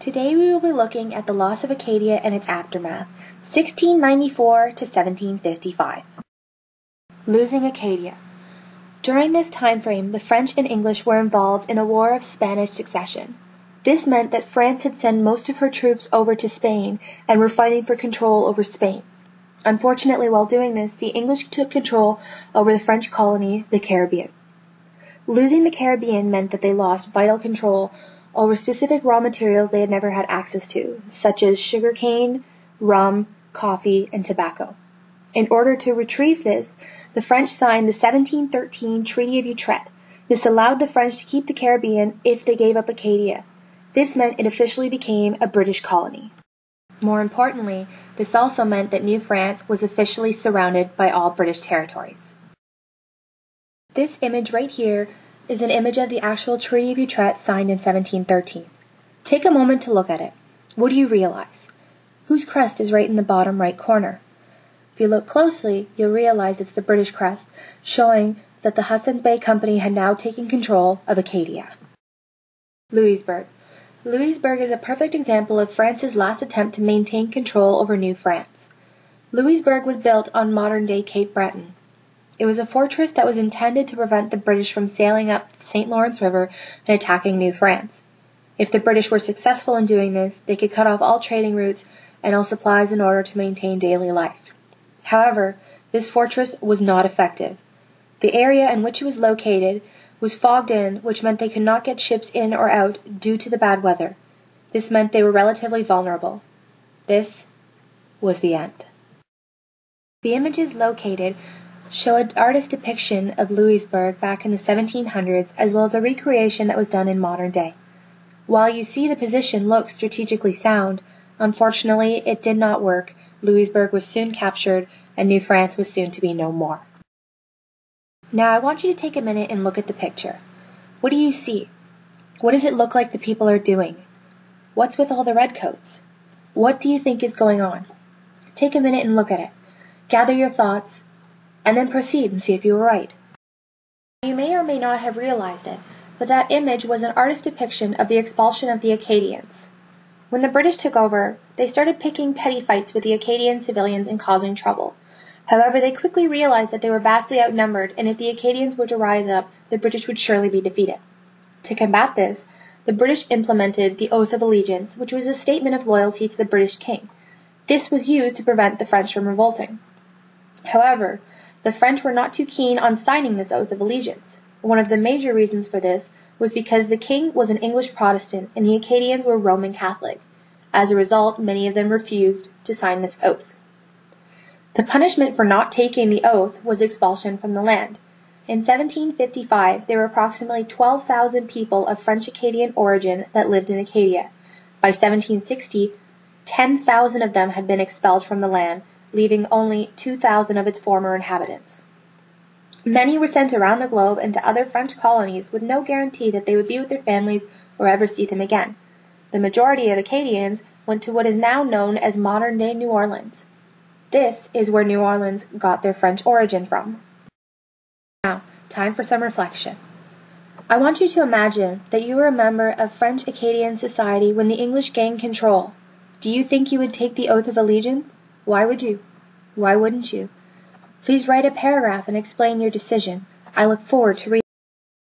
Today we will be looking at the loss of Acadia and its aftermath, 1694 to 1755. Losing Acadia. During this time frame, the French and English were involved in a war of Spanish succession. This meant that France had sent most of her troops over to Spain and were fighting for control over Spain. Unfortunately, while doing this, the English took control over the French colony, the Caribbean. Losing the Caribbean meant that they lost vital control over specific raw materials they had never had access to, such as sugarcane, rum, coffee, and tobacco. In order to retrieve this, the French signed the 1713 Treaty of Utrecht. This allowed the French to keep the Caribbean if they gave up Acadia. This meant it officially became a British colony. More importantly, this also meant that New France was officially surrounded by all British territories. This image right here is an image of the actual Treaty of Utrecht signed in 1713. Take a moment to look at it. What do you realize? Whose crest is right in the bottom right corner? If you look closely, you'll realize it's the British crest, showing that the Hudson's Bay Company had now taken control of Acadia. Louisbourg. Louisbourg is a perfect example of France's last attempt to maintain control over New France. Louisbourg was built on modern-day Cape Breton. It was a fortress that was intended to prevent the British from sailing up the St. Lawrence River and attacking New France. If the British were successful in doing this, they could cut off all trading routes and all supplies in order to maintain daily life. However, this fortress was not effective. The area in which it was located was fogged in, which meant they could not get ships in or out due to the bad weather. This meant they were relatively vulnerable. This was the end. The images located show an artist's depiction of Louisbourg back in the 1700s, as well as a recreation that was done in modern day. While you see the position looks strategically sound, unfortunately it did not work. Louisbourg was soon captured, and New France was soon to be no more. Now I want you to take a minute and look at the picture. What do you see? What does it look like the people are doing? What's with all the redcoats? What do you think is going on? Take a minute and look at it. Gather your thoughts, and then proceed and see if you were right. You may or may not have realized it, but that image was an artist's depiction of the expulsion of the Acadians. When the British took over, they started picking petty fights with the Acadian civilians and causing trouble. However, they quickly realized that they were vastly outnumbered, and if the Acadians were to rise up, the British would surely be defeated. To combat this, the British implemented the Oath of Allegiance, which was a statement of loyalty to the British king. This was used to prevent the French from revolting. However, the French were not too keen on signing this Oath of Allegiance. One of the major reasons for this was because the king was an English Protestant and the Acadians were Roman Catholic. As a result, many of them refused to sign this oath. The punishment for not taking the oath was expulsion from the land. In 1755, there were approximately 12,000 people of French-Acadian origin that lived in Acadia. By 1760, 10,000 of them had been expelled from the land, leaving only 2,000 of its former inhabitants. Many were sent around the globe and to other French colonies with no guarantee that they would be with their families or ever see them again. The majority of Acadians went to what is now known as modern-day New Orleans. This is where New Orleans got their French origin from. Now, time for some reflection. I want you to imagine that you were a member of French-Acadian society when the English gained control. Do you think you would take the Oath of Allegiance? Why would you? Why wouldn't you? Please write a paragraph and explain your decision. I look forward to reading.